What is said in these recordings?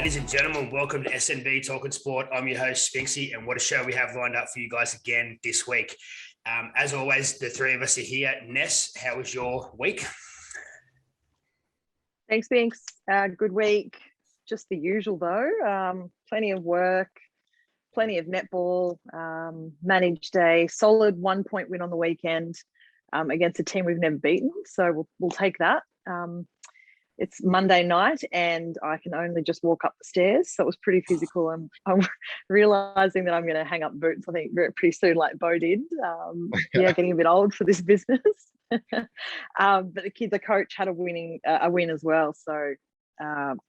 Ladies and gentlemen, welcome to SNB Talking Sport. I'm your host, Spinksy, and what a show we have lined up for you guys again this week. As always, the three of us are here. Ness, how was your week? Thanks, Spinks. Good week. Just the usual, though. Plenty of work, plenty of netball, managed a solid 1 point win on the weekend against a team we've never beaten. So we'll take that. It's Monday night and I can only just walk up the stairs. So it was pretty physical. I'm realizing that I'm going to hang up boots, I think, pretty soon, like Bo did. Getting a bit old for this business. But the coach had a win as well. So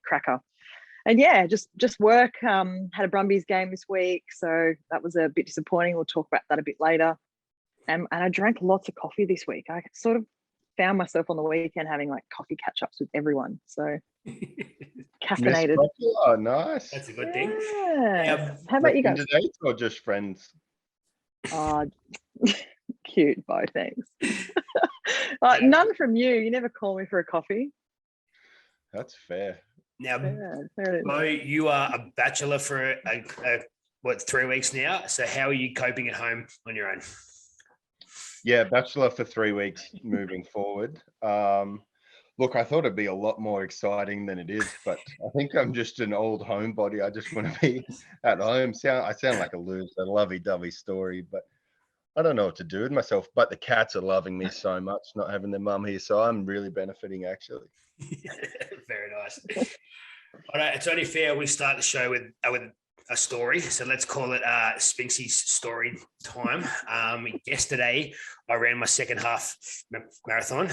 cracker. And yeah, just work. Had a Brumbies game this week. So that was a bit disappointing. We'll talk about that a bit later. And I drank lots of coffee this week. I sort of found myself on the weekend having like coffee catch-ups with everyone. So caffeinated. Oh, nice. That's a good thing. How about you guys? Dates or just friends? Oh, cute, Bo, thanks. None from you. You never call me for a coffee. That's fair. Now, Bo, you are a bachelor for 3 weeks now. So how are you coping at home on your own? Yeah, bachelor for 3 weeks moving forward. Look, I thought it'd be a lot more exciting than it is, but I think I'm just an old homebody. I just want to be at home. I sound like a loser, a lovey-dovey story, but I don't know what to do with myself. But the cats are loving me so much, not having their mum here, so I'm really benefiting, actually. Very nice. All right, it's only fair we start the show with a story. So let's call it Spinksy's story time. Yesterday, I ran my second half marathon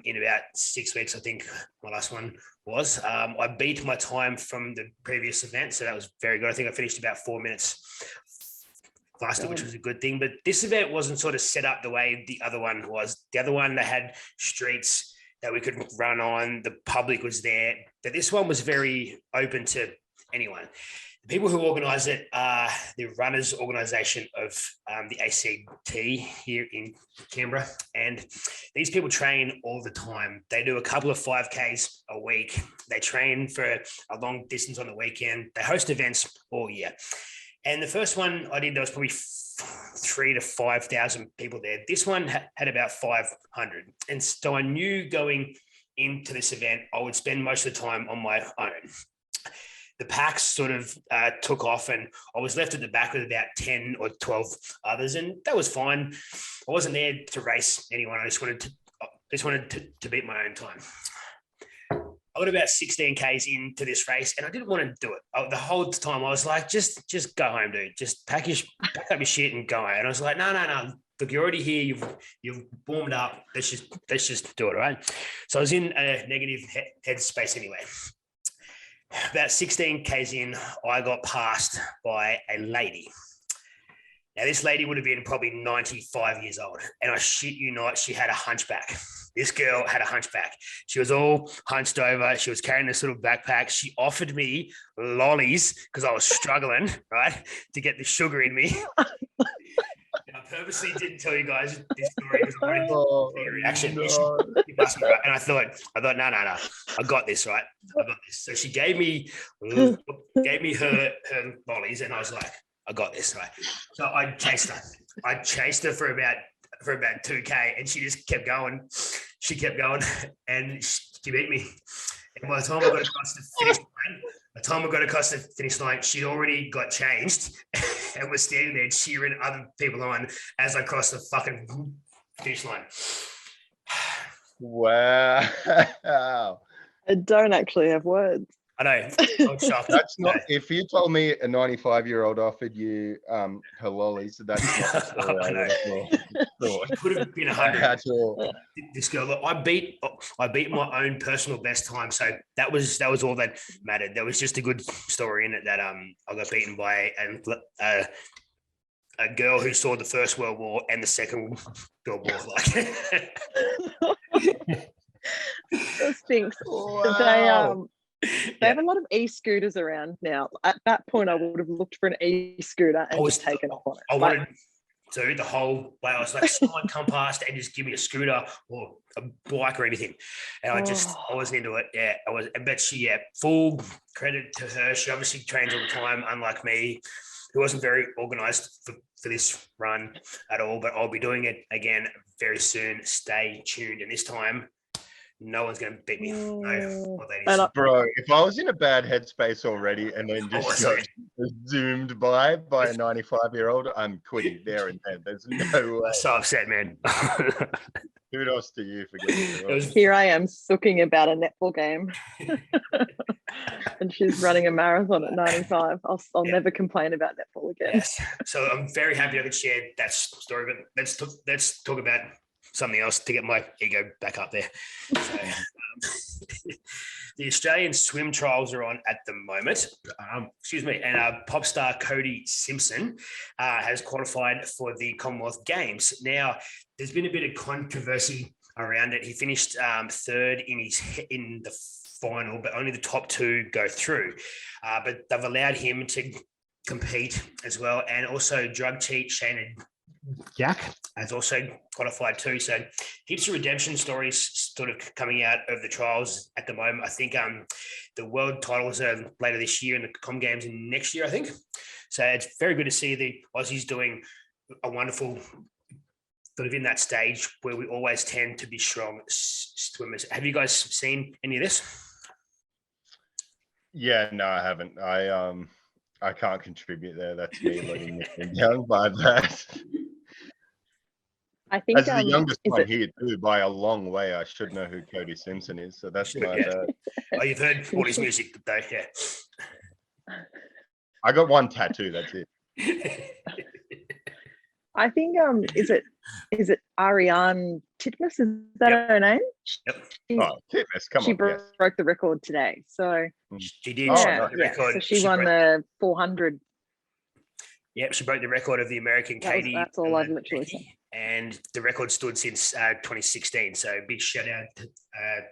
in about 6 weeks, I think my last one was. I beat my time from the previous event, so that was very good. I think I finished about 4 minutes faster, which was a good thing. But this event wasn't sort of set up the way the other one was. The other one, they had streets that we could run on. The public was there. But this one was very open to anyone. The people who organise it are the runners organisation of the ACT here in Canberra. And these people train all the time. They do a couple of 5Ks a week. They train for a long distance on the weekend. They host events all year. And the first one I did, there was probably 3,000 to 5,000 people there. This one had about 500. And so I knew going into this event, I would spend most of the time on my own. The packs sort of took off and I was left at the back with about 10 or 12 others. And that was fine. I wasn't there to race anyone. I just wanted to beat my own time. I got about 16 Ks into this race and I didn't want to do it. The whole time I was like, just go home, dude. Just pack up your shit and go home. And I was like, no. Look, you're already here. You've warmed up. Let's just do it, right? So I was in a negative headspace anyway. About 16 Ks in, I got passed by a lady. Now, this lady would have been probably 95 years old. And I shit you not, she had a hunchback. This girl had a hunchback. She was all hunched over. She was carrying this little backpack. She offered me lollies because I was struggling, right, to get the sugar in me. And I purposely didn't tell you guys this story because I wanted to see your reaction. No. And I thought, no. I got this, right? I got this. So she gave me her lollies, and I was like, I got this, right? So I chased her for about 2K, and she just kept going. She kept going, and she beat me. And by the time I got across the finish line, she'd already got changed and was standing there cheering other people on as I crossed the fucking finish line. Wow. I don't actually have words. I know. I'm shocked. That's not. If you told me a 95-year-old offered you her lollies, that's not the story I would have It could have been 100. This girl, look, I beat my own personal best time, so that was all that mattered. There was just a good story in it that I got beaten by a girl who saw the First World War and the Second World War. Those things. Wow. They have a lot of e-scooters around now. At that point, I would have looked for an e-scooter and just taken off on it. I wanted to the whole way. I was like, someone come past and just give me a scooter or a bike or anything. And I wasn't into it. Yeah, I was. But she, full credit to her. She obviously trains all the time, unlike me, who wasn't very organised for this run at all, but I'll be doing it again very soon. Stay tuned. And this time, no one's going to beat me. No, ladies. Bro, if I was in a bad headspace already and then just got zoomed by a 95-year-old, I'm quitting there and then. There's no way. I'm so upset, man. Kudos to you for getting through it. Here I am sooking about a netball game. And she's running a marathon at 95. I'll never complain about netball again. Yes. So I'm very happy I could share that story, but let's talk about something else to get my ego back up there. So, the Australian swim trials are on at the moment. And pop star Cody Simpson has qualified for the Commonwealth Games. Now, there's been a bit of controversy around it. He finished third in the final, but only the top two go through. But they've allowed him to compete as well, and also drug cheat Shane Jack has also qualified too. So heaps of redemption stories sort of coming out of the trials at the moment. I think the world titles are later this year and the Com Games in next year, I think. So it's very good to see the Aussies doing a wonderful sort of in that stage where we always tend to be strong swimmers. Have you guys seen any of this? Yeah, no, I haven't. I can't contribute there. That's me letting me down by that. I think as the youngest one here too, by a long way, I should know who Cody Simpson is. So that's my bad. Oh, you've heard all his music though, yeah. I got one tattoo. That's it. I think is it Ariane Titmus? Is that her name? Yep. Titmus, come on. She broke the record today. So she did. Yeah, so she won the 400. Yep, she broke the record of the American Katie. That's all I've literally seen. And the record stood since 2016. So big shout out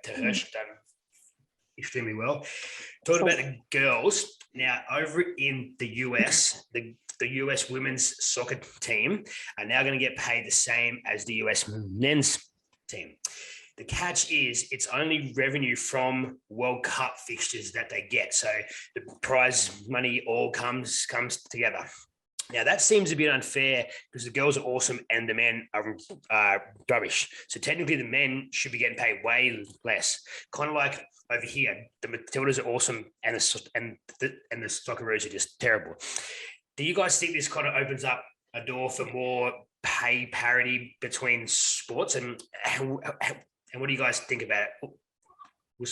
to her. She's done extremely well. Talking about the girls, now over in the US, the US women's soccer team are now going to get paid the same as the US men's team. The catch is it's only revenue from World Cup fixtures that they get. So the prize money all comes together. Now, that seems a bit unfair because the girls are awesome and the men are rubbish. So technically the men should be getting paid way less. Kind of like over here, the Matildas are awesome and the Socceroos are just terrible. Do you guys think this kind of opens up a door for more pay parity between sports? And what do you guys think about it? We'll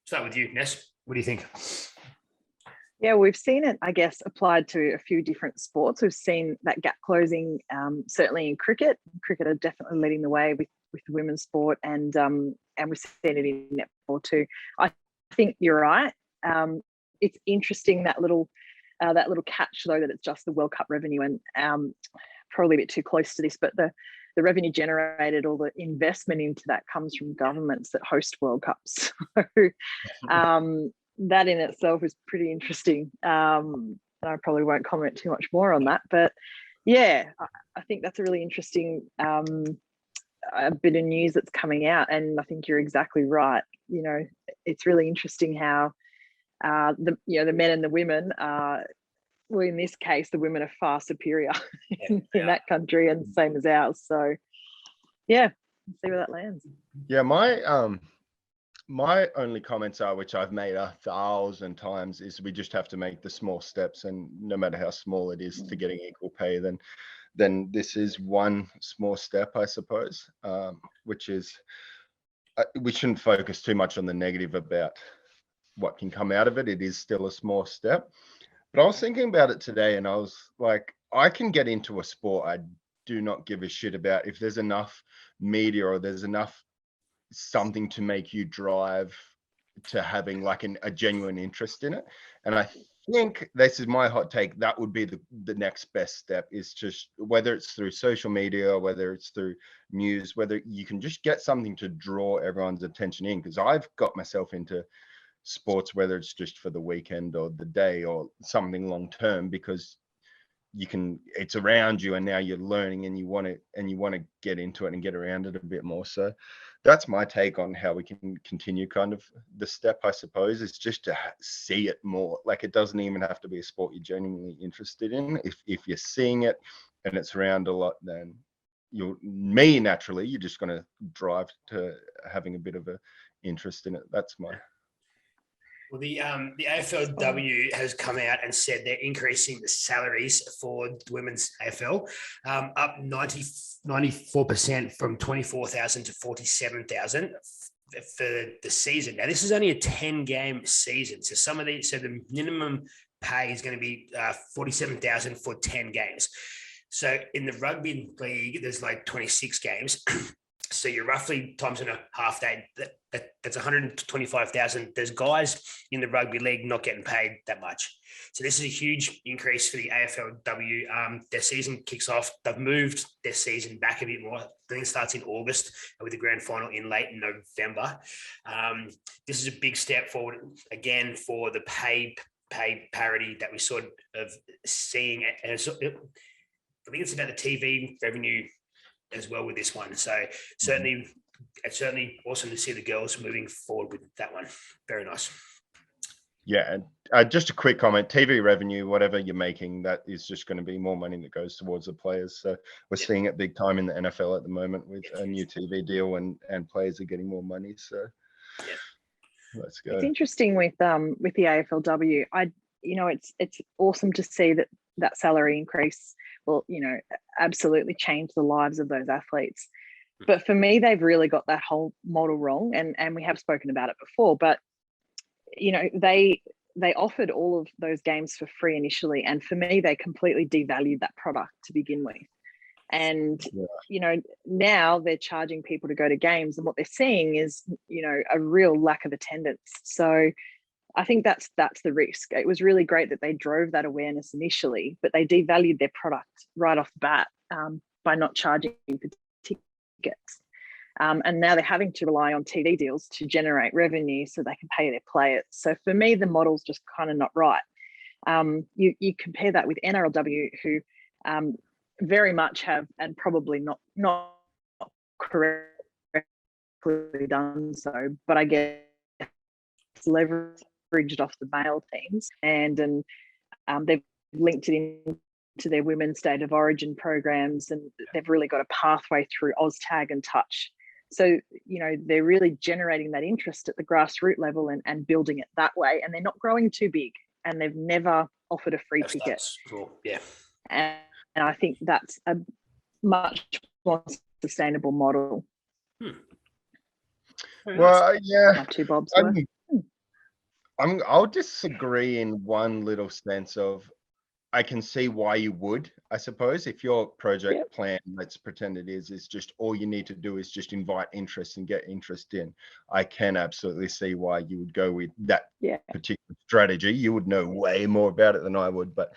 start with you, Ness. What do you think? Yeah, we've seen it, I guess, applied to a few different sports. We've seen that gap closing, certainly in cricket. Cricket are definitely leading the way with women's sport, and we've seen it in netball too. I think you're right. It's interesting that little catch though, that it's just the World Cup revenue, and probably a bit too close to this, but the revenue generated or the investment into that comes from governments that host World Cups. So that in itself is pretty interesting. And I probably won't comment too much more on that, but yeah, I think that's a really interesting a bit of news that's coming out. And I think you're exactly right. You know, it's really interesting how the men and the women are, well, in this case, the women are far superior in that country, and same as ours. So yeah, see where that lands. Yeah, my only comments are, which I've made 1,000 times, is we just have to make the small steps, and no matter how small it is, to getting equal pay, then this is one small step, I suppose, which is we shouldn't focus too much on the negative about what can come out of it. It is still a small step. But I was thinking about it today, and I was like, I can get into a sport I do not give a shit about if there's enough media or there's enough something to make you drive to having like a genuine interest in it. And I think, this is my hot take, that would be the next best step, is just, whether it's through social media or whether it's through news, whether you can just get something to draw everyone's attention in. Because I've got myself into sports, whether it's just for the weekend or the day or something long term, because it's around you and now you're learning and you want to get into it and get around it a bit more. So that's my take on how we can continue. Kind of the step, I suppose, is just to see it more. Like, it doesn't even have to be a sport you're genuinely interested in. If you're seeing it and it's around a lot, then naturally you're just going to drive to having a bit of a interest in it. That's my. Well, the AFLW has come out and said they're increasing the salaries for the women's AFL, up 94% from 24,000 to 47,000 for the season. Now, this is only a 10-game season, so the minimum pay is going to be 47,000 for 10 games. So in the rugby league, there's like 26 games. So you're roughly times in a half day. That's 125,000. There's guys in the rugby league not getting paid that much. So this is a huge increase for the AFLW. Their season kicks off. They've moved their season back a bit more. I think it starts in August with the grand final in late November. This is a big step forward again for the pay parity that we sort of seeing. And I think it's about the TV revenue as well with this one. So certainly, it's certainly awesome to see the girls moving forward with that one. Very nice. Yeah, and just a quick comment: TV revenue, whatever you're making, that is just going to be more money that goes towards the players. So we're seeing it big time in the NFL at the moment with a new TV deal, and players are getting more money. So let's go. It's interesting with the AFLW. It's awesome to see that salary increase will, absolutely change the lives of those athletes. But for me, they've really got that whole model wrong. And we have spoken about it before, but, they offered all of those games for free initially. And for me, they completely devalued that product to begin with. And, now they're charging people to go to games, and what they're seeing is, a real lack of attendance. So I think that's the risk. It was really great that they drove that awareness initially, but they devalued their product right off the bat by not charging for tickets. And now they're having to rely on TV deals to generate revenue so they can pay their players. So for me, the model's just kind of not right. You compare that with NRLW, who very much have, and probably not correctly done so, but I guess leveraged off the male teams, and they've linked it into their women's state of origin programs, and they've really got a pathway through OzTag and Touch. So, they're really generating that interest at the grassroots level and building it that way, and they're not growing too big, and they've never offered a free ticket. Cool. Yeah. And I think that's a much more sustainable model. Well, yeah. My two bobs worth. I'll disagree in one little sense of, I can see why you would, I suppose, if your project plan, let's pretend it is just all you need to do is just invite interest and get interest in. I can absolutely see why you would go with that particular strategy. You would know way more about it than I would, but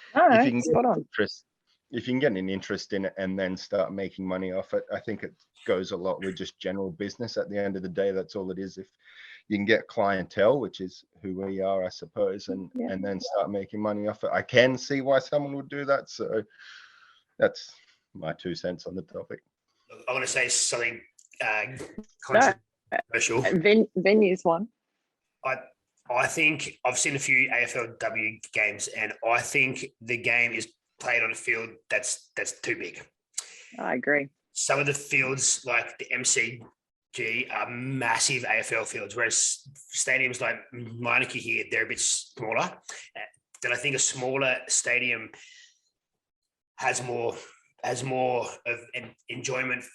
if you can get an interest in it and then start making money off it, I think it goes a lot with just general business. At the end of the day, that's all it is. If you can get clientele, which is who we are, I suppose, and then start making money off it, I can see why someone would do that. So that's my 2 cents on the topic. I want to say something controversial. Venues one. I think I've seen a few AFLW games, and I think the game is played on a field that's too big. I agree. Some of the fields, like the MCG, are massive AFL fields, whereas stadiums like Meineke here, they're a bit smaller. Then I think a smaller stadium has more of an enjoyment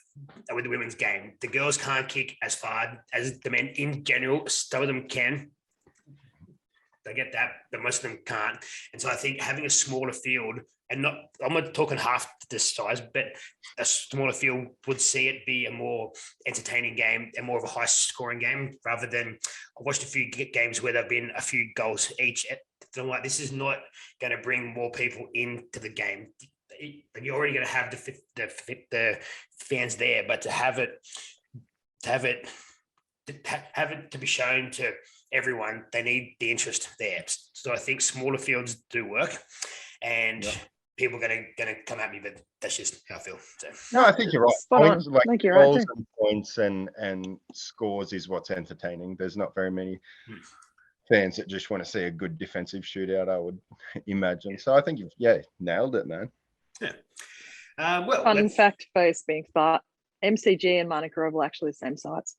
with the women's game. The girls can't kick as far as the men in general. Some of them can. They get that, but most of them can't. And so I think having a smaller field, and I'm not talking half the size, but a smaller field would see it be a more entertaining game and more of a high scoring game, rather than, I watched a few games where there've been a few goals each. And I'm like, this is not going to bring more people into the game. You're already going to have the fans there, but to have it to be shown to everyone, they need the interest there. So I think smaller fields do work. And people are gonna come at me, but that's just how I feel. So No, I think you're right. Spot on. Points, like I think you're right goals too. and points and scores is what's entertaining. There's not very many fans that just want to see a good defensive shootout, I would imagine. So I think you've nailed it, man. Yeah. Well, Fun fact for Spinks, but MCG and Manuka Oval are actually the same size.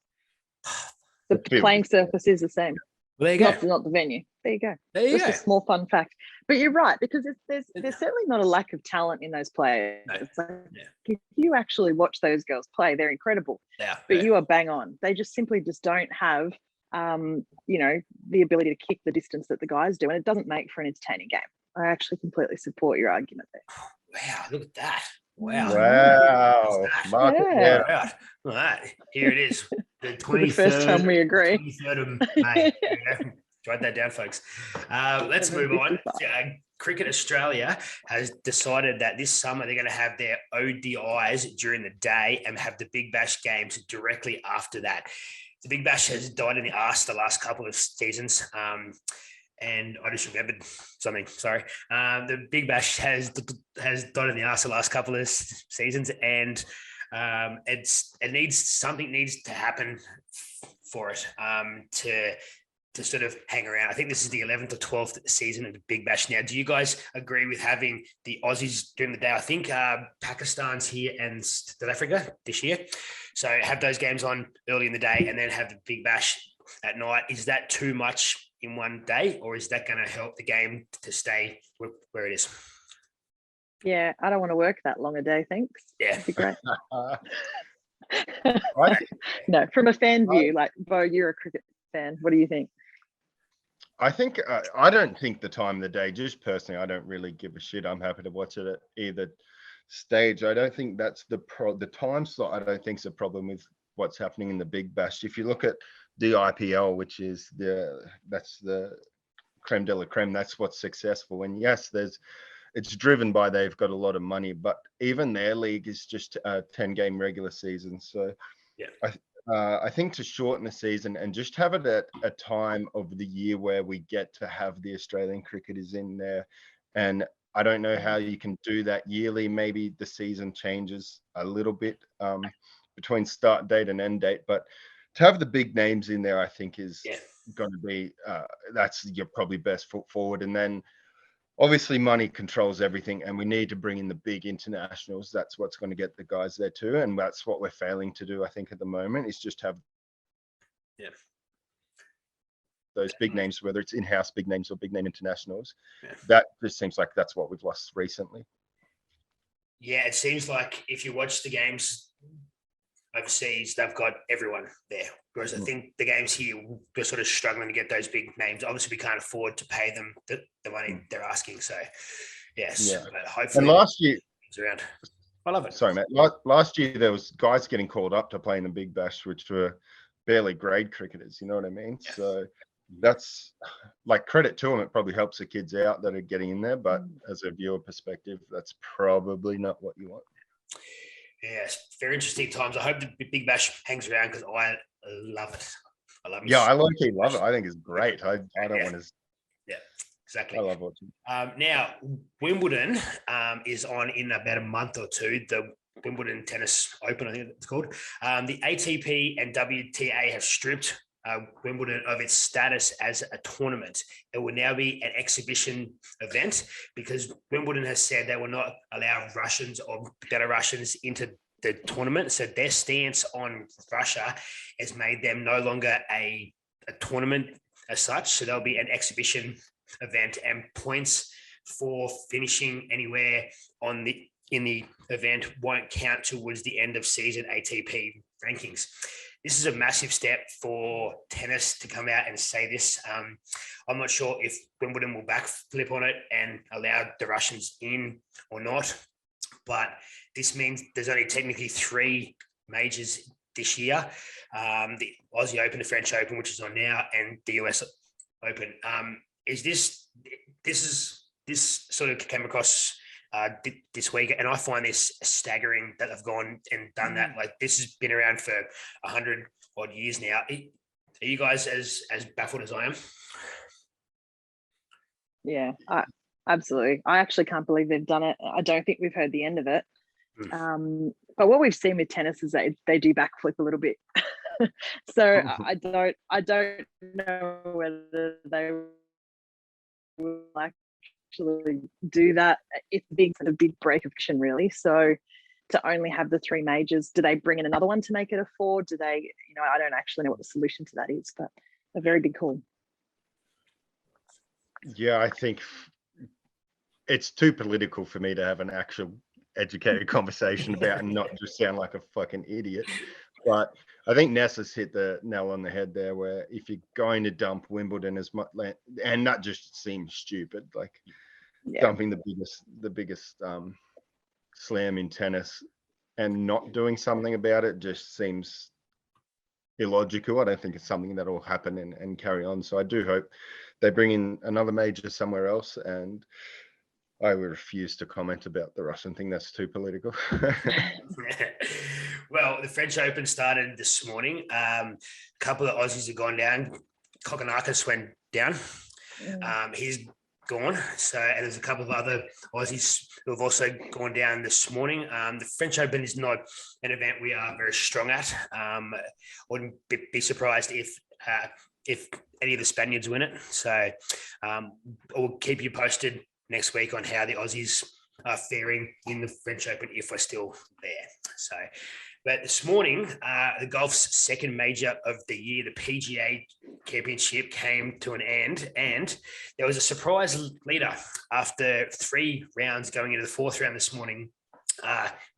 The playing surface is the same. Well, there you go. Not the venue. There you go. There you Just go. a small fun fact. But you're right, because there's certainly not a lack of talent in those players. No. It's like, Yeah. if you actually watch those girls play, they're incredible. Yeah. But you are bang on. They just simply don't have the ability to kick the distance that the guys do, and it doesn't make for an entertaining game. I actually completely support your argument there. Wow, look at that. Wow. Wow. Mark it Yeah. down. Right. All right. Here it is. The 23rd, the first time we agree. 23rd of May. Write that down, folks. Let's move on. Cricket Australia has decided that this summer they're going to have their ODIs during the day and have the Big Bash games directly after that. The Big Bash has died in the arse the last couple of seasons. And I just remembered something. Sorry. The Big Bash has died in the arse the last couple of seasons, and something needs to happen for it to sort of hang around. I think this is the 11th or 12th season of the Big Bash now. Do you guys agree with having the Aussies during the day? I think Pakistan's here and South Africa this year. So have those games on early in the day and then have the Big Bash at night. Is that too much in one day, or is that going to help the game to stay where it is? Yeah, I don't want to work that long a day, thanks. Yeah. That'd be great. I No, from a fan view, like, Bo, you're a cricket fan. What do you think? I think I don't think the time of the day, just personally, I don't really give a shit. I'm happy to watch it at either stage. I don't think that's the time slot. I don't think is a problem with what's happening in the Big Bash. If you look at the IPL, which is that's the creme de la creme, that's what's successful. And yes, it's driven by they've got a lot of money, but even their league is just a 10-game regular season. So yeah. I think to shorten the season and just have it at a time of the year where we get to have the Australian cricketers in there. And I don't know how you can do that yearly. Maybe the season changes a little bit between start date and end date, but to have the big names in there, I think is going to be, that's your probably best foot forward. And then obviously money controls everything, and we need to bring in the big internationals. That's what's going to get the guys there too. And that's what we're failing to do, I think, at the moment, is just have those big names, whether it's in-house big names or big name internationals. That just seems like that's what we've lost recently. Yeah, it seems like if you watch the games overseas, they've got everyone there. Whereas I think the games here, we're sort of struggling to get those big names. Obviously, we can't afford to pay them the money they're asking. So, yes, but hopefully, and last year, around. I love it. Sorry, Matt. Last year, there was guys getting called up to play in the Big Bash, which were barely grade cricketers. You know what I mean? Yeah. So that's like credit to them. It probably helps the kids out that are getting in there. But as a viewer perspective, that's probably not what you want. Yes, very interesting times. I hope the Big Bash hangs around because I love it. I love it. Yeah, I low-key love it. I think it's great. I don't want to. Yeah, exactly. I love watching. Now, Wimbledon is on in about a month or two. The Wimbledon Tennis Open, I think it's called. The ATP and WTA have stripped Wimbledon of its status as a tournament. It will now be an exhibition event because Wimbledon has said they will not allow Russians or Belarusians into the tournament. So their stance on Russia has made them no longer a tournament as such. So there'll be an exhibition event, and points for finishing anywhere in the event won't count towards the end of season ATP rankings. This is a massive step for tennis to come out and say this. I'm not sure if Wimbledon will backflip on it and allow the Russians in or not, but this means there's only technically 3 majors this year. The Aussie Open, the French Open, which is on now, and the US Open. This sort of came across this week, and I find this staggering that they've gone and done that. Like, this has been around for 100 odd years now. Are you guys as baffled as I am? Yeah, Absolutely. I actually can't believe they've done it. I don't think we've heard the end of it. Mm. But what we've seen with tennis is they do backflip a little bit. So I don't know whether they will actually do that. It's a big break of action, really. So to only have the 3 majors, do they bring in another one to make it a 4? Do they, I don't actually know what the solution to that is, but a very big call. Yeah, I think it's too political for me to have an actual educated conversation about and not just sound like a fucking idiot. But I think Ness has hit the nail on the head there, where if you're going to dump Wimbledon as much, and that just seems stupid, like dumping the biggest slam in tennis and not doing something about it just seems illogical. I don't think it's something that will happen and carry on. So I do hope they bring in another major somewhere else, and I will refuse to comment about the Russian thing. That's too political. Well, the French Open started this morning. A couple of Aussies have gone down. Kokonakis went down. He's gone. So, and there's a couple of other Aussies who have also gone down this morning. The French Open is not an event we are very strong at. Wouldn't be surprised if any of the Spaniards win it. So we'll keep you posted next week on how the Aussies are faring in the French Open if we're still there. So, but this morning, the golf's second major of the year, the PGA Championship, came to an end, and there was a surprise leader after 3 rounds going into the 4th round this morning.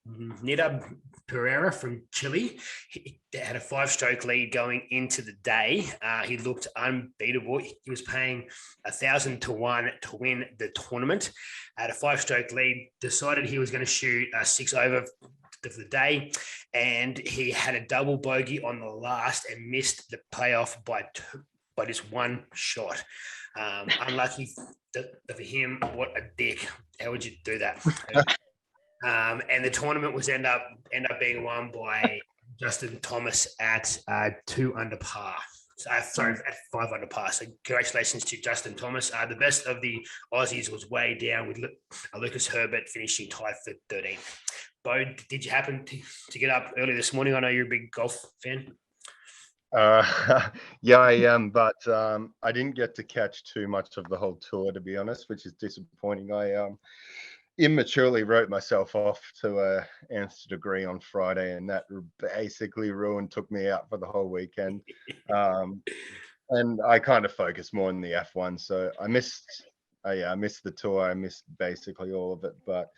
Nida Pereira from Chile. He had a 5-stroke lead going into the day. He looked unbeatable. He was paying 1,000 to 1 to win the tournament. Had a 5-stroke lead, decided he was going to shoot 6 over for the day, and he had a double bogey on the last and missed the playoff by just 1 shot. Unlucky for him. What a dick. How would you do that? And the tournament was end up being won by Justin Thomas at 2 under par. At 5 under par. So congratulations to Justin Thomas. The best of the Aussies was way down with Lucas Herbert finishing tied for 13th. Bo, did you happen to get up early this morning? I know you're a big golf fan. Yeah, I am, but I didn't get to catch too much of the whole tour, to be honest, which is disappointing. I immaturely wrote myself off to a nth degree on Friday, and that basically took me out for the whole weekend. And I kind of focused more on the F1, so I missed the tour. I missed basically all of it, but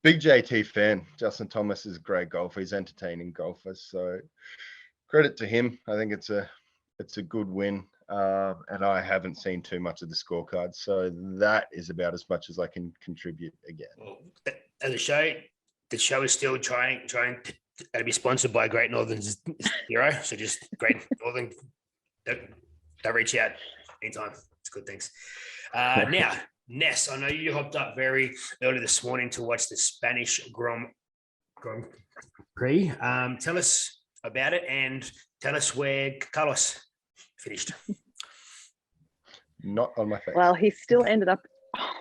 big JT fan. Justin Thomas is a great golfer. He's entertaining golfer, so credit to him. I think it's a good win. And I haven't seen too much of the scorecard, so that is about as much as I can contribute again. Well, the show is still trying to be sponsored by Great Northern Zero. So just Great Northern, they'll reach out anytime. It's good things. Now, Ness, I know you hopped up very early this morning to watch the Spanish Grand Prix. Tell us about it and tell us where Carlos finished. Not on my face. Well, he still ended up. Oh,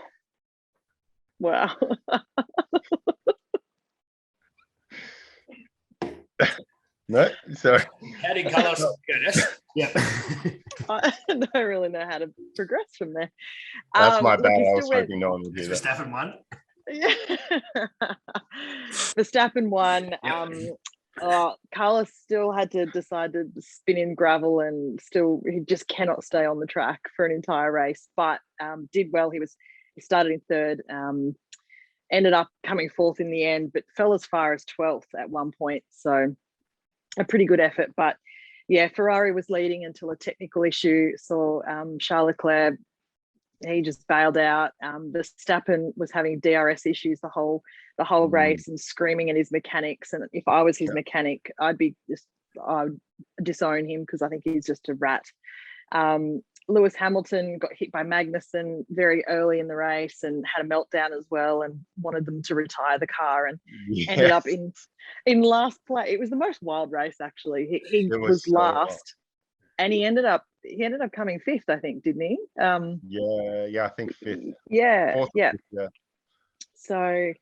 wow. No, sorry. How did Carlos go, Ness? Yeah. I don't really know how to progress from there. That's my bad. I was hoping no one would do that. Verstappen won. Yeah. Verstappen won. Carlos still had to decide to spin in gravel, and still he just cannot stay on the track for an entire race, but did well. He started in 3rd, ended up coming 4th in the end, but fell as far as 12th at one point. So a pretty good effort. But yeah, Ferrari was leading until a technical issue. So Charles Leclerc, he just bailed out. Verstappen was having DRS issues the whole race and screaming at his mechanics. And if I was his mechanic, I'd disown him because I think he's just a rat. Lewis Hamilton got hit by Magnussen very early in the race and had a meltdown as well, and wanted them to retire the car, and ended up in last place. It was the most wild race, actually. He was last. and he ended up coming fifth, I think, didn't he? Yeah, I think fifth. Yeah, Fourth, yeah. fifth, yeah. So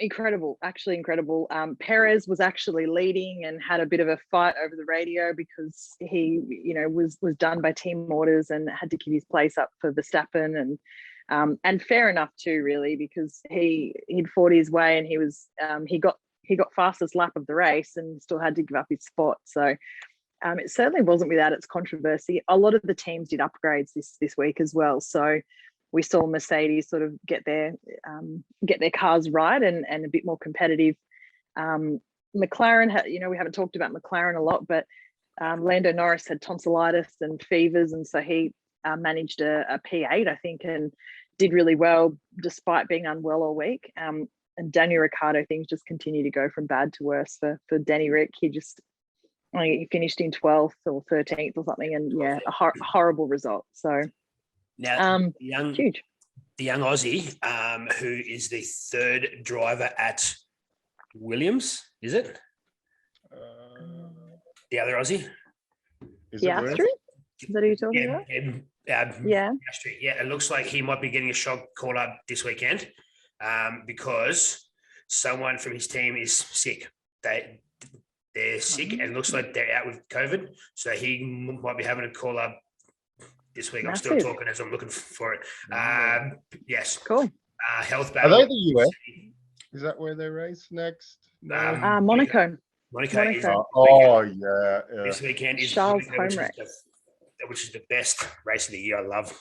incredible, actually incredible. Perez was actually leading and had a bit of a fight over the radio because he, was done by team orders and had to give his place up for Verstappen, and fair enough too, really, because he'd fought his way and he got fastest lap of the race and still had to give up his spot. So it certainly wasn't without its controversy. A lot of the teams did upgrades this week as well. So we saw Mercedes sort of get their cars right and a bit more competitive. McLaren, we haven't talked about McLaren a lot, but Lando Norris had tonsillitis and fevers, and so he managed a P8, I think, and did really well despite being unwell all week. And Daniel Ricciardo, things just continue to go from bad to worse for Danny Rick. He finished in 12th or 13th or something, and yeah, a horrible result. So now, huge. The young Aussie, who is the third driver at Williams, is it? The other Aussie? Is the it Astrid? Is that who you're talking about? Yeah. Astrid. Yeah, it looks like he might be getting a shot call up this weekend because someone from his team is sick. They're sick and it looks like they're out with COVID. So he might be having a call up this week. Massive. I'm still talking as I'm looking for it. Yes. Cool. Health Are battle. they the US? Is that where they race next? No. Monaco. Monaco is yeah. this weekend is Charles Monaco, home race. which is the best race of the year. I love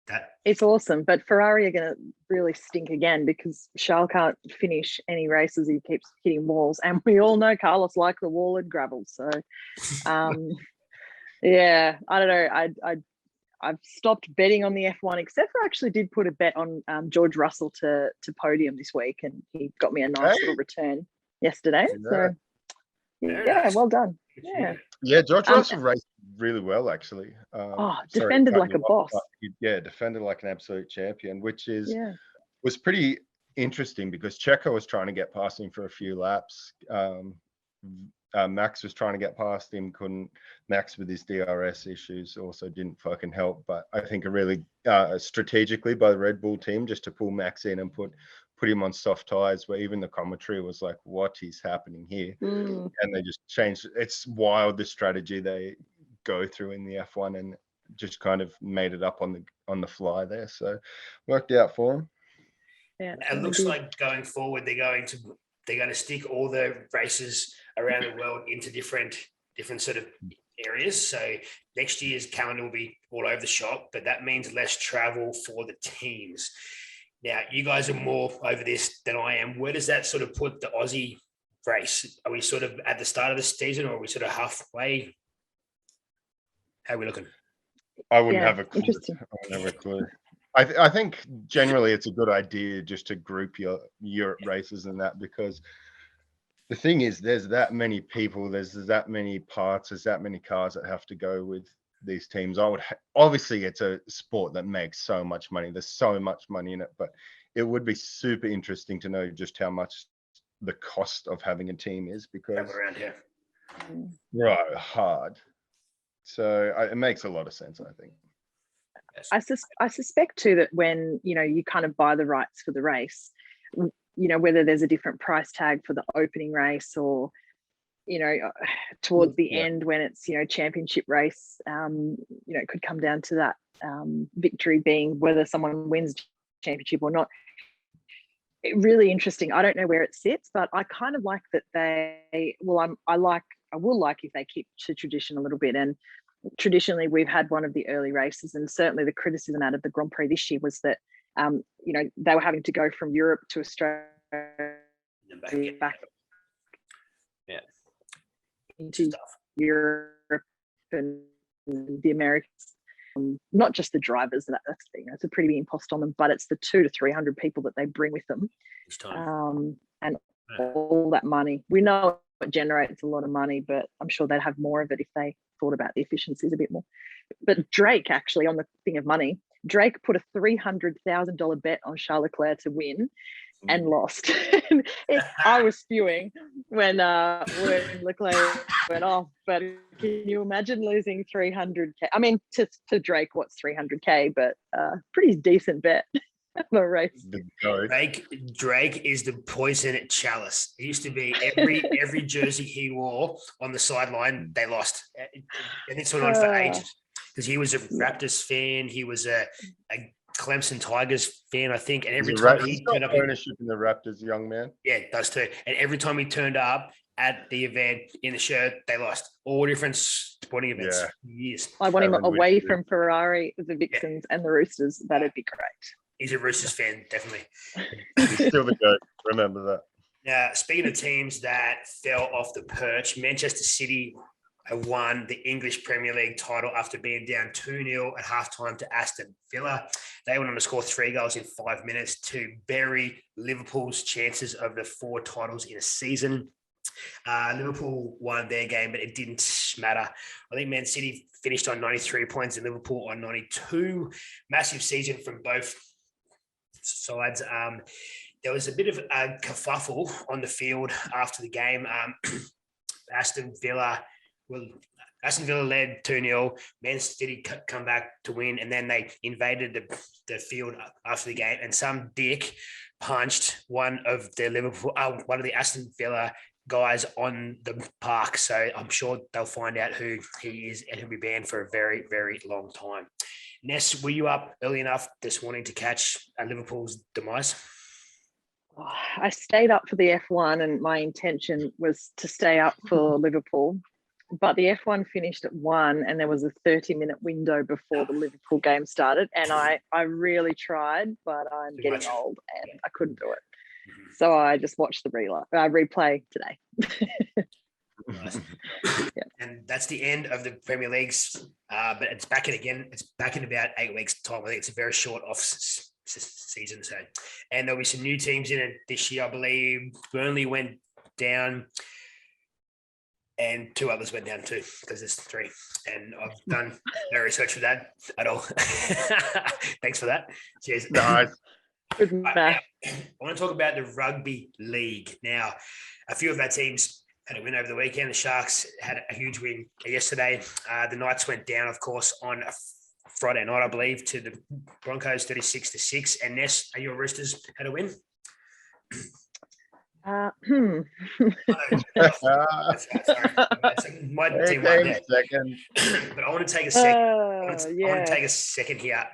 that. It's awesome, but Ferrari are going to really stink again because Charles can't finish any races. He keeps hitting walls, and we all know Carlos likes the wall and gravel. So, yeah, I don't know. I've stopped betting on the F1, except for I actually did put a bet on George Russell to podium this week, and he got me a nice little return yesterday. Yeah. So, yeah, well done. Yeah, George Russell raced really well, actually. Defended like a boss. Defended like an absolute champion, which was pretty interesting because Checo was trying to get past him for a few laps. Max was trying to get past him, couldn't. Max with his DRS issues also didn't fucking help. But I think a really strategically by the Red Bull team just to pull Max in and put him on soft tires, where even the commentary was like, what is happening here? And they just changed. It's wild the strategy they go through in the F1 and just kind of made it up on the fly there. So worked out for them. Yeah, it looks like going forward they're going to stick all the races around the world into different sort of areas. So next year's calendar will be all over the shop, but that means less travel for the teams. Now, you guys are more over this than I am. Where does that sort of put the Aussie race? Are we sort of at the start of the season, or are we sort of halfway? How are we looking? I wouldn't have a clue. I wouldn't have a clue. I think generally it's a good idea just to group your Europe races and that, because the thing is there's that many people, there's that many parts, there's that many cars that have to go with these teams. Obviously it's a sport that makes so much money. There's so much money in it, but it would be super interesting to know just how much the cost of having a team is, because around here. Right, hard. So it makes a lot of sense, I think. I suspect too that when you kind of buy the rights for the race, whether there's a different price tag for the opening race or towards the end when it's championship race, it could come down to that victory being whether someone wins championship or not. Really interesting. I don't know where it sits, but I kind of like that I will like if they keep to tradition a little bit. And traditionally we've had one of the early races, and certainly the criticism out of the Grand Prix this year was that they were having to go from Europe to Australia back into Europe and the Americans. Not just the drivers, that's the thing. It's a pretty big impost on them, but it's the 200 to 300 people that they bring with them, and all that money. We know it generates a lot of money, but I'm sure they'd have more of it if they thought about the efficiencies a bit more. But Drake, actually, on the thing of money, Drake put a $300,000 bet on Charles Leclerc to win. and lost. I was spewing when Lachlan went off, but can you imagine losing 300k? I mean, to Drake, what's 300k? But pretty decent bet. The race. Drake is the poison chalice. It used to be every jersey he wore on the sideline, they lost, and this went on for ages because he was a Raptors fan. He was a Clemson Tigers fan, I think, and every time he turned up, ownership in the Raptors, young man. Yeah, it does too. And every time he turned up at the event in the shirt, they lost. All different sporting events. Years. I want him away from Ferrari, the Vixens, and the Roosters. That'd be great. He's a Roosters fan, definitely. He's still the GOAT. Remember that. Now, speaking of teams that fell off the perch, Manchester City have won the English Premier League title after being down 2-0 at halftime to Aston Villa. They went on to score 3 goals in 5 minutes to bury Liverpool's chances of the 4 titles in a season. Liverpool won their game, but it didn't matter. I think Man City finished on 93 points and Liverpool on 92. Massive season from both sides. There was a bit of a kerfuffle on the field after the game. Aston Villa led 2-0. Man City come back to win, and then they invaded the field after the game, and some dick punched one of the Aston Villa guys on the park. So I'm sure they'll find out who he is, and he'll be banned for a very, very long time. Ness, were you up early enough this morning to catch Liverpool's demise? I stayed up for the F1, and my intention was to stay up for Liverpool. But the F1 finished at 1, and there was a 30-minute window before the Liverpool game started. And I really tried, but I'm getting old and I couldn't do it. So I just watched the replay today. Nice. And that's the end of the Premier Leagues. But it's back in again. It's back in about 8 weeks' time. I think it's a very short off season. So, and there'll be some new teams in it this year. I believe Burnley went down, and 2 others went down too, because there's 3. And I've done no research for that at all. Thanks for that. Cheers. Nice. Good math. I want to talk about the Rugby League. Now, a few of our teams had a win over the weekend. The Sharks had a huge win yesterday. The Knights went down, of course, on a Friday night, I believe, to the Broncos 36-6. And Ness, your Roosters had a win? Uh, Sorry. My team won that. But I want to take a second. I want to take a second here.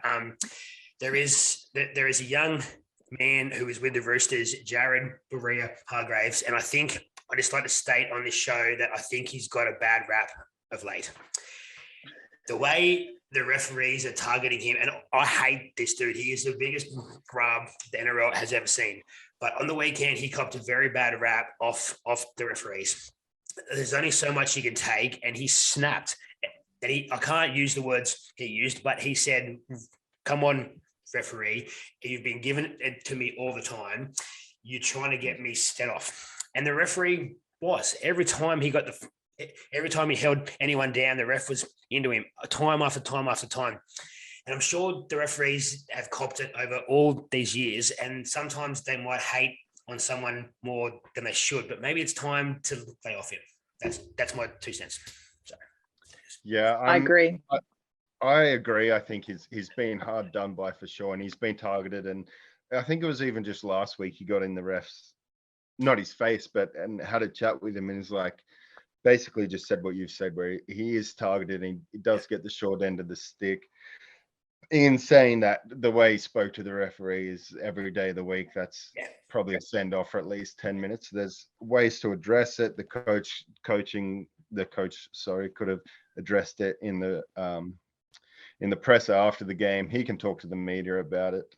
There is a young man who is with the Roosters, Jared Berea Hargraves, and I think I just like to state on this show that I think he's got a bad rap of late. The way the referees are targeting him, and I hate this dude. He is the biggest grub the NRL has ever seen. But on the weekend, he copped a very bad rap off the referees. There's only so much you can take, and he snapped. And I can't use the words he used, but he said, "Come on, referee, you've been giving it to me all the time. You're trying to get me set off." And the referee was. Every time he held anyone down, the ref was into him time after time after time. And I'm sure the referees have copped it over all these years, and sometimes they might hate on someone more than they should, but maybe it's time to lay off him. That's my 2 cents. So. Yeah, I agree. I agree. I think he's been hard done by for sure, and he's been targeted. And I think it was even just last week he got in the ref's, not his face, and had a chat with him, and he's like, basically just said what you've said, where he is targeted and he does get the short end of the stick. In saying that, the way he spoke to the referees every day of the week, that's probably a send off for at least 10 minutes. There's ways to address it. The coach could have addressed it in the presser after the game. He can talk to the media about it.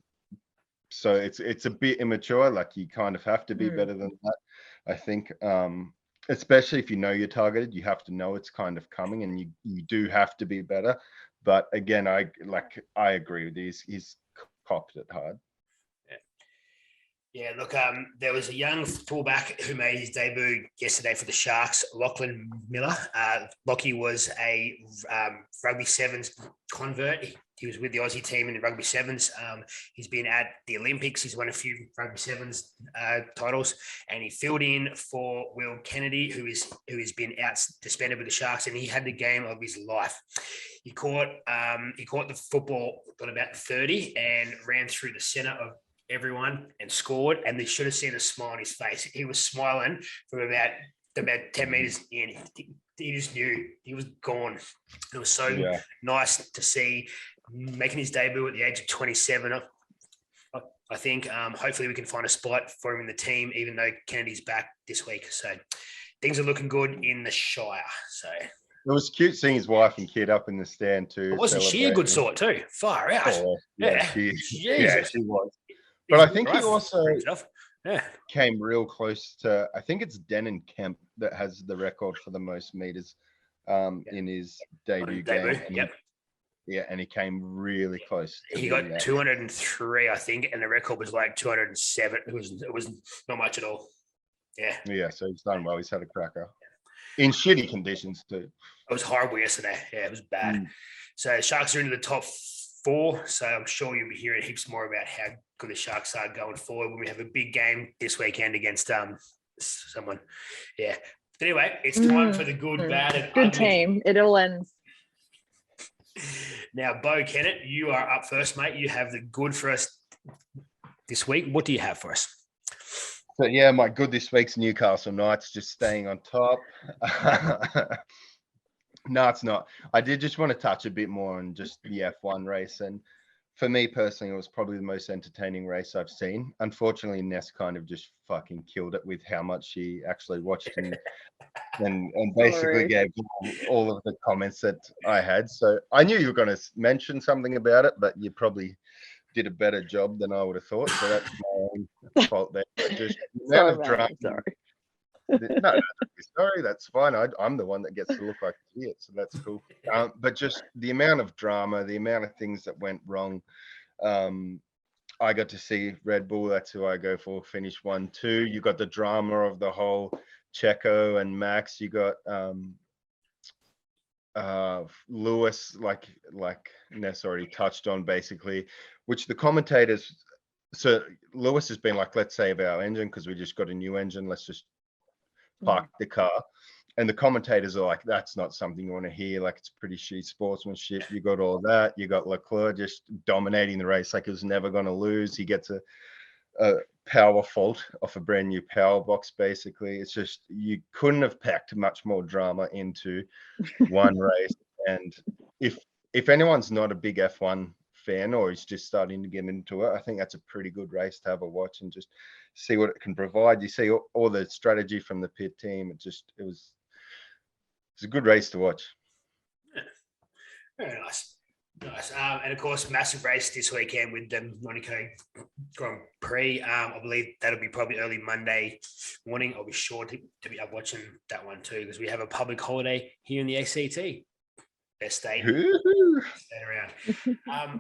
So it's a bit immature. Like, you kind of have to be better than that, I think. Especially if you know you're targeted, you have to know it's kind of coming, and you do have to be better. But again, I agree with these. He's copped it hard. Yeah, look, there was a young fullback who made his debut yesterday for the Sharks, Lachlan Miller. Lockie was a rugby sevens convert. He was with the Aussie team in the rugby sevens. He's been at the Olympics. He's won a few rugby sevens titles, and he filled in for Will Kennedy, who has been out suspended with the Sharks, and he had the game of his life. He caught the football at about 30 and ran through the centre of everyone and scored, and they should have seen a smile on his face. He was smiling from about 10 meters in. He just knew he was gone. It was so nice to see making his debut at the age of 27. I think hopefully we can find a spot for him in the team, even though Kennedy's back this week. So things are looking good in the Shire. So it was cute seeing his wife and kid up in the stand too. Wasn't she a good sort too? Far out. Oh, yeah, she was. But I think he also came real close to, I think it's Denon Kemp that has the record for the most meters in his debut game. And he came really close. He got 203, I think, and the record was like 207. It was not much at all. Yeah, so he's done well. He's had a cracker. In shitty conditions too. It was horrible yesterday. Yeah, it was bad. So Sharks are into the top 4, so I'm sure you'll be hearing heaps more about how good the Sharks are going forward when we have a big game this weekend against someone. Yeah. But anyway, it's time for the good, bad, and good ugly. Team. It all ends. Now, Bo Kennett, you are up first, mate. You have the good for us this week. What do you have for us? So yeah, my good this week's Newcastle Knights just staying on top. No, it's not. I did just want to touch a bit more on just the F1 race. And for me personally, it was probably the most entertaining race I've seen. Unfortunately, Ness kind of just fucking killed it with how much she actually watched and basically gave all of the comments that I had. So I knew you were going to mention something about it, but you probably did a better job than I would have thought. So that's my own fault there. But just Sorry. No, sorry, that's fine. I'm the one that gets to look like an idiot, so that's cool. But just the amount of drama, the amount of things that went wrong. I got to see Red Bull, that's who I go for, finish 1-2. You got the drama of the whole Checo and Max. You got Lewis, like Ness already touched on, basically, which the commentators. So Lewis has been like, let's save our engine because we just got a new engine. Let's just park the car. And the commentators are like, that's not something you want to hear. Like, it's pretty shitty sportsmanship. You got all that. You got Leclerc just dominating the race like he was never going to lose. He gets a power fault off a brand new power box, basically. It's just, you couldn't have packed much more drama into one race. And if anyone's not a big F1 fan or is just starting to get into it, I think that's a pretty good race to have a watch and just see what it can provide. You see all the strategy from the pit team. It was a good race to watch. Yeah. Very nice. And of course, massive race this weekend with the Monaco Grand Prix. I believe that'll be probably early Monday morning. I'll be sure to be up watching that one too, because we have a public holiday here in the ACT. Best state around.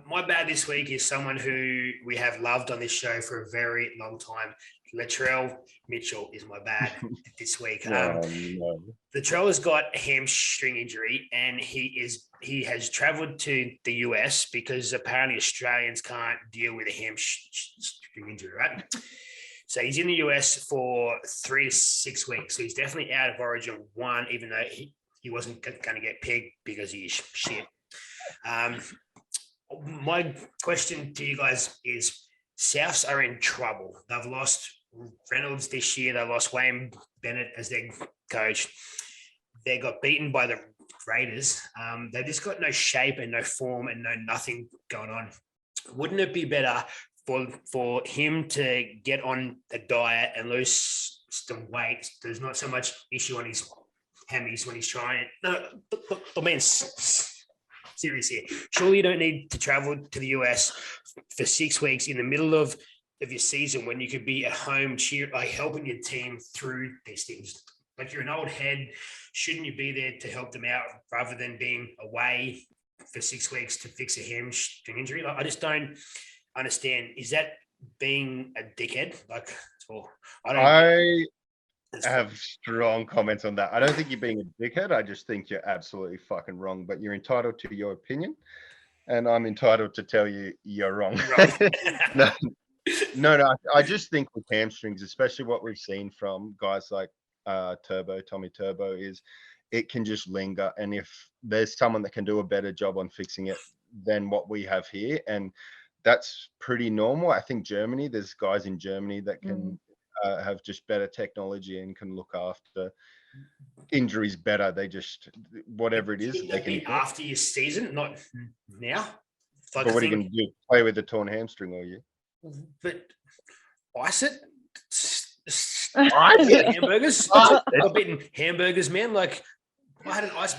My bad this week is someone who we have loved on this show for a very long time. Latrell Mitchell is my bad this week. Latrell has got a hamstring injury, and he has travelled to the US because apparently Australians can't deal with a hamstring injury, right? So he's in the US for 3 to 6 weeks. So he's definitely out of Origin 1, even though he wasn't going to get picked because he is shit. My question to you guys is, Souths are in trouble. They've lost Reynolds this year. They lost Wayne Bennett as their coach. They got beaten by the Raiders. They just got no shape and no form and no nothing going on. Wouldn't it be better for him to get on a diet and lose some weight? There's not so much issue on his hammies when he's trying. No, but man, serious here. Surely you don't need to travel to the US for 6 weeks in the middle of your season when you could be at home helping your team through these things. Like, you're an old head. Shouldn't you be there to help them out rather than being away for 6 weeks to fix a hamstring injury? Like, I just don't understand. Is that being a dickhead? Like, well, I have strong comments on that. I don't think you're being a dickhead. I just think you're absolutely fucking wrong, but you're entitled to your opinion, and I'm entitled to tell you you're wrong. No. I just think with hamstrings, especially what we've seen from guys like Tommy Turbo, is it can just linger. And if there's someone that can do a better job on fixing it than what we have here, and that's pretty normal. I think there's guys in Germany that can have just better technology and can look after injuries better. They just, whatever it is, they can be after your season, not now. But what are you going to do? Play with a torn hamstring, are you? But ice it. Ice Hamburgers. I've beaten hamburgers, man. Like I had an ice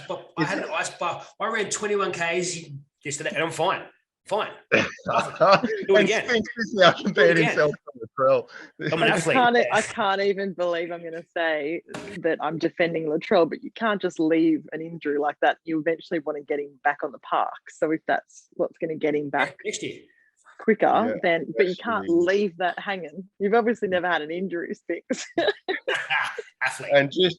bar. I ran 21 Ks yesterday, and I'm fine. Do it again. Spinksy now compared himself to Latrell. I'm an athlete. I can't even believe I'm going to say that I'm defending Latrell, but you can't just leave an injury like that. You eventually want to get him back on the park. So if that's what's going to get him back next year quicker, then but you can't leave that hanging. You've obviously never had an injury, Spinks. Athlete. And just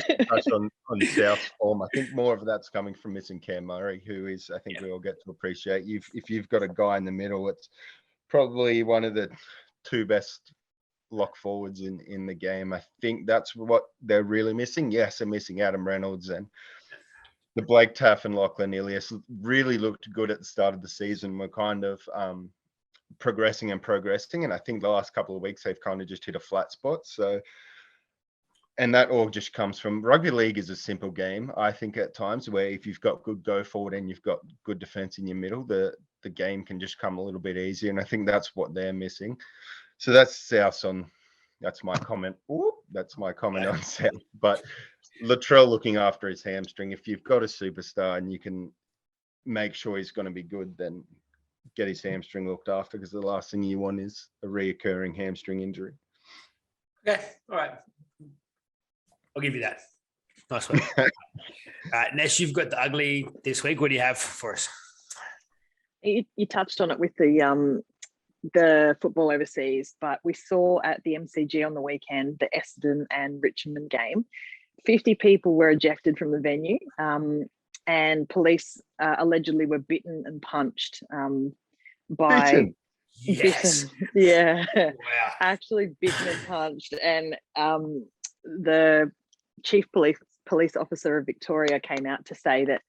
to touch on South's form, I think more of that's coming from missing Cam Murray, who is, I think we all get to appreciate. If you've got a guy in the middle, it's probably one of the two best lock forwards in the game. I think that's what they're really missing. Yes, they're missing Adam Reynolds, and the Blake Taff and Lachlan Ilias really looked good at the start of the season. We're kind of progressing, and I think the last couple of weeks they've kind of just hit a flat spot. So. And that all just comes from rugby league is a simple game. I think at times where if you've got good go forward and you've got good defense in your middle, the game can just come a little bit easier. And I think that's what they're missing. So that's South's on. That's my comment. That's my comment on South. But Latrell looking after his hamstring. If you've got a superstar and you can make sure he's going to be good, then get his hamstring looked after, because the last thing you want is a reoccurring hamstring injury. Okay. All right. I'll give you that. Nice one. Ness, you've got the ugly this week. What do you have for us? You touched on it with the football overseas, but we saw at the MCG on the weekend, the Essendon and Richmond game, 50 people were ejected from the venue, and police allegedly were bitten and punched by... Bitten? Yes. Yeah. Wow. Actually bitten and punched. And the chief police officer of Victoria came out to say that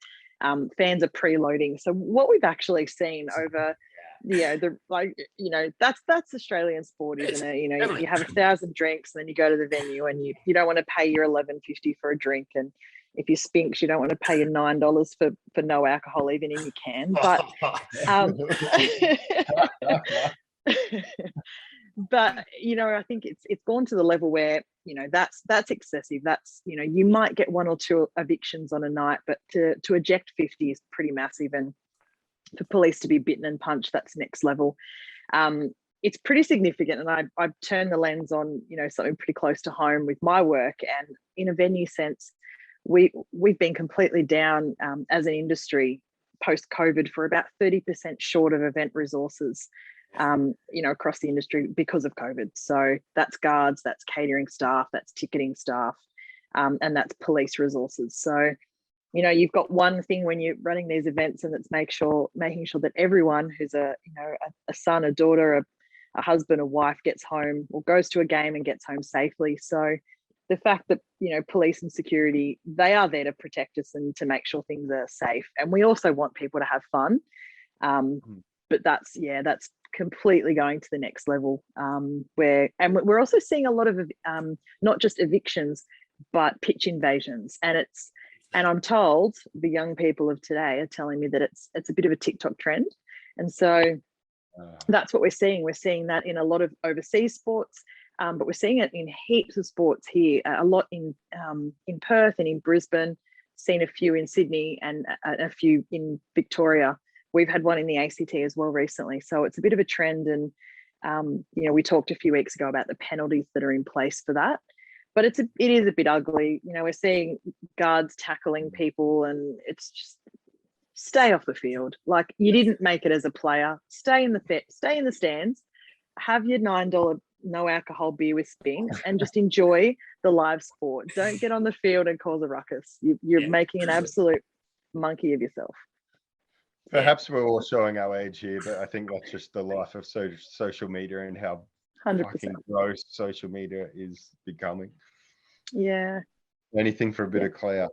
fans are preloading. So what we've actually seen over, that's Australian sport, isn't it? You have 1,000 drinks, and then you go to the venue, and you don't want to pay your $11.50 for a drink, and if you Spinks, you don't want to pay your $9 for no alcohol, even in your can. But but I think it's gone to the level where that's excessive. That's you might get one or two evictions on a night, but to eject 50 is pretty massive, and for police to be bitten and punched, that's next level. It's pretty significant, and I've turned the lens on something pretty close to home with my work, and in a venue sense, we've been completely down as an industry post-COVID for about 30% short of event resources. Across the industry because of COVID. So that's guards, that's catering staff, that's ticketing staff, and that's police resources. So, you've got one thing when you're running these events, and it's making sure that everyone who's a son, a daughter, a husband, a wife gets home or goes to a game and gets home safely. So the fact that, police and security, they are there to protect us and to make sure things are safe. And we also want people to have fun. But that's completely going to the next level, and we're also seeing a lot of not just evictions but pitch invasions, and I'm told the young people of today are telling me that it's a bit of a TikTok trend, and so that's what we're seeing. We're seeing that in a lot of overseas sports, but we're seeing it in heaps of sports here, a lot in Perth and in Brisbane, seen a few in Sydney and a few in Victoria. We've had one in the ACT as well recently. So it's a bit of a trend. And, we talked a few weeks ago about the penalties that are in place for that. But it is a bit ugly. We're seeing guards tackling people, and it's just stay off the field. Like, you didn't make it as a player. Stay in the stands, have your $9 no alcohol beer with Spinks, and just enjoy the live sport. Don't get on the field and cause a ruckus. You're making an absolute monkey of yourself. Perhaps we're all showing our age here, but I think that's just the life of social media and how 100%. fucking gross social media is becoming. Yeah. Anything for a bit of clout.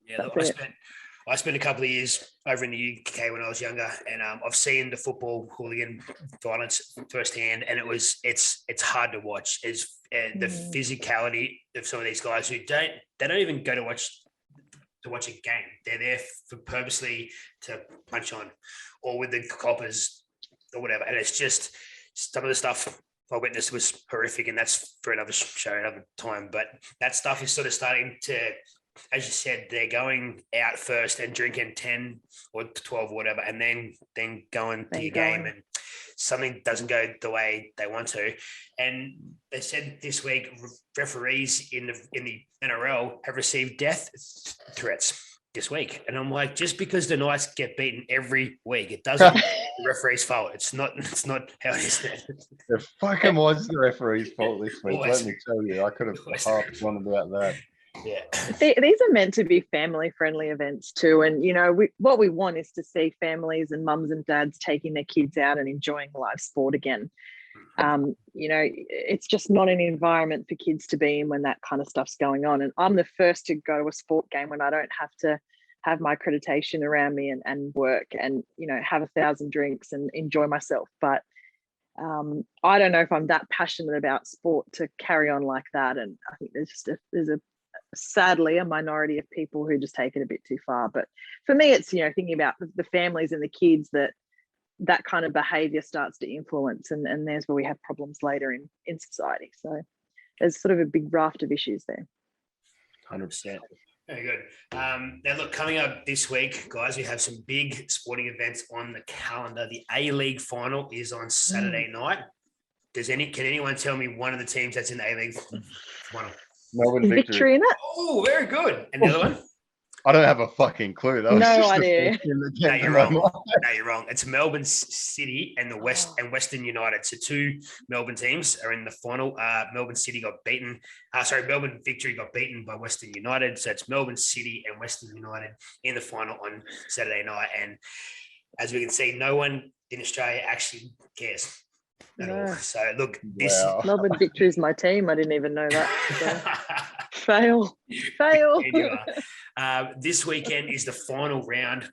Yeah, look, I spent a couple of years over in the UK when I was younger, and I've seen the football hooligan violence firsthand, and it's hard to watch. Is the physicality of some of these guys who don't even go to watch a game. They're there for purposely to punch on, or with the coppers or whatever. And it's just some of the stuff I witnessed was horrific, and that's for another show, another time. But that stuff is sort of starting to, as you said, they're going out first and drinking 10 or 12 or whatever, and then going to your game, and something doesn't go the way they want to. And they said this week referees in the NRL have received death threats this week. And I'm like, just because the Knights get beaten every week, it doesn't the referee's fault. It's not how it is. The fucking was the referee's fault this week. Let me tell you, I could have half gone about that. Yeah, these are meant to be family-friendly events too, and what we want is to see families and mums and dads taking their kids out and enjoying live sport again. It's just not an environment for kids to be in when that kind of stuff's going on. And I'm the first to go to a sport game when I don't have to have my accreditation around me and work and have 1,000 drinks and enjoy myself. But I don't know if I'm that passionate about sport to carry on like that. And I think there's sadly a minority of people who just take it a bit too far. But for me, it's thinking about the families and the kids that kind of behavior starts to influence, and there's where we have problems later in society. So there's sort of a big raft of issues there. 100%. Very good. Now, look, coming up this week, guys, we have some big sporting events on the calendar. The A-League final is on Saturday night. Can anyone tell me one of the teams that's in the A-League final? Melbourne Victory in it. Oh, very good. And the other one? I don't have a fucking clue. That was no just idea. No, you're wrong. No, you're wrong. It's Melbourne City and Western United. So two Melbourne teams are in the final. Melbourne Victory got beaten by Western United. So it's Melbourne City and Western United in the final on Saturday night. And as we can see, no one in Australia actually cares at all. So look, Melbourne Victory is my team. I didn't even know that. So. Fail. This weekend is the final round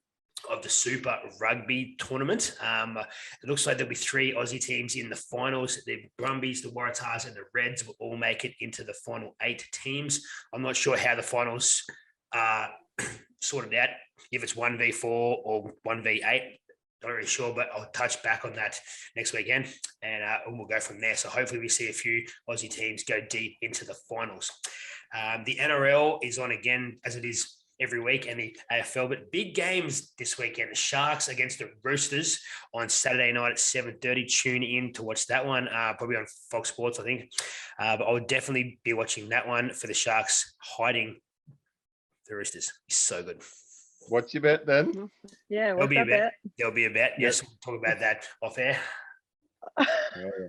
of the Super Rugby tournament. It looks like there'll be 3 Aussie teams in the finals. The Brumbies, the Waratahs, and the Reds will all make it into the final 8 teams. I'm not sure how the finals are sorted out, if it's 1v4 or 1v8. Not really sure, but I'll touch back on that next weekend, and we'll go from there. So hopefully we see a few Aussie teams go deep into the finals. The NRL is on again, as it is every week, and the AFL, but big games this weekend. The Sharks against the Roosters on Saturday night at 7:30. Tune in to watch that one, probably on Fox Sports, I think. But I would definitely be watching that one for the Sharks hiding the Roosters. It's so good. What's your bet then? Yeah, there'll be a bet. There'll be a bet. Yes, we'll talk about that off air.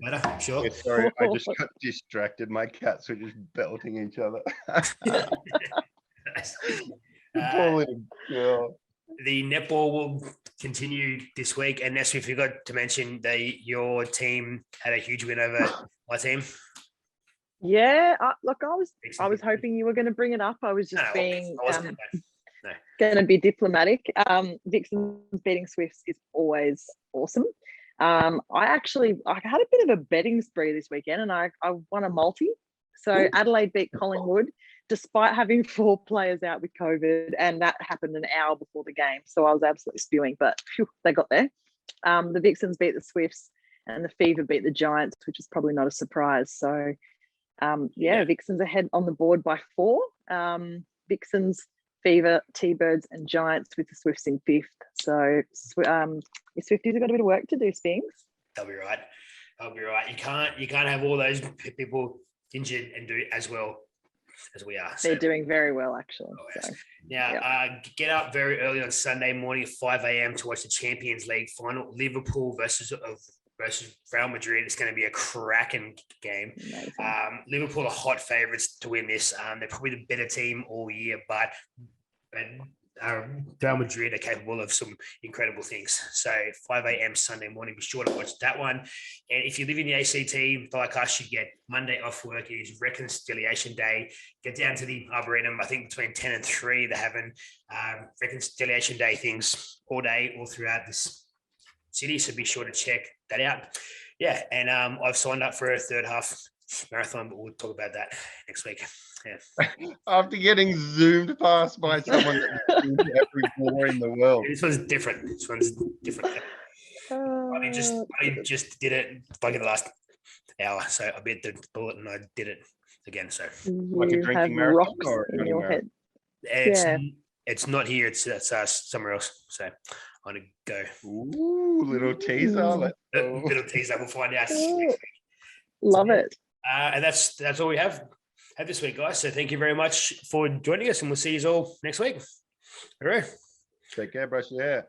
Later, I'm sure. Yeah, sorry, I just got distracted. My cats were just belting each other. The netball will continue this week, and Ness, we forgot to mention your team had a huge win over my team. Yeah, look, I was hoping you were going to bring it up. I was just going to be diplomatic. Vixens beating Swifts is always awesome. I had a bit of a betting spree this weekend, and I won a multi. So Adelaide beat Collingwood despite having 4 players out with COVID, and that happened an hour before the game. So I was absolutely spewing, but they got there. The Vixens beat the Swifts, and the Fever beat the Giants, which is probably not a surprise. So Vixens ahead on the board by 4. Vixens, Fever, T-Birds, and Giants with the Swifts in 5th. So the Swifties have got a bit of work to do, Spinks. They'll be right. You can't have all those people injured and do as well as we are. They're doing very well, actually. Oh, yes. So, Now, get up very early on Sunday morning at 5 a.m. to watch the Champions League final, Liverpool versus Real Madrid. It's going to be a cracking game. Liverpool are hot favourites to win this. They're probably the better team all year, but Real Madrid are capable of some incredible things. So 5 a.m. Sunday morning, be sure to watch that one. And if you live in the ACT, like us, you get Monday off work. It is Reconciliation Day. Get down to the Arboretum. I think between 10 and 3, they're having Reconciliation Day things all day, all throughout this city. So be sure to check that out. Yeah, and I've signed up for a third half marathon, but we'll talk about that next week. Yeah. After getting zoomed past by someone that's doing every war in the world. This one's different. I just did it like in the last hour. So I bit the bullet and I did it again. So like a drinking marathon or in your head. It's not here. It's somewhere else. So I'm gonna go. Ooh, little teaser. Little teaser. We'll find out. Love it. And that's all we have this week, guys. So thank you very much for joining us, and we'll see you all next week. All right. Take care, brush your hair.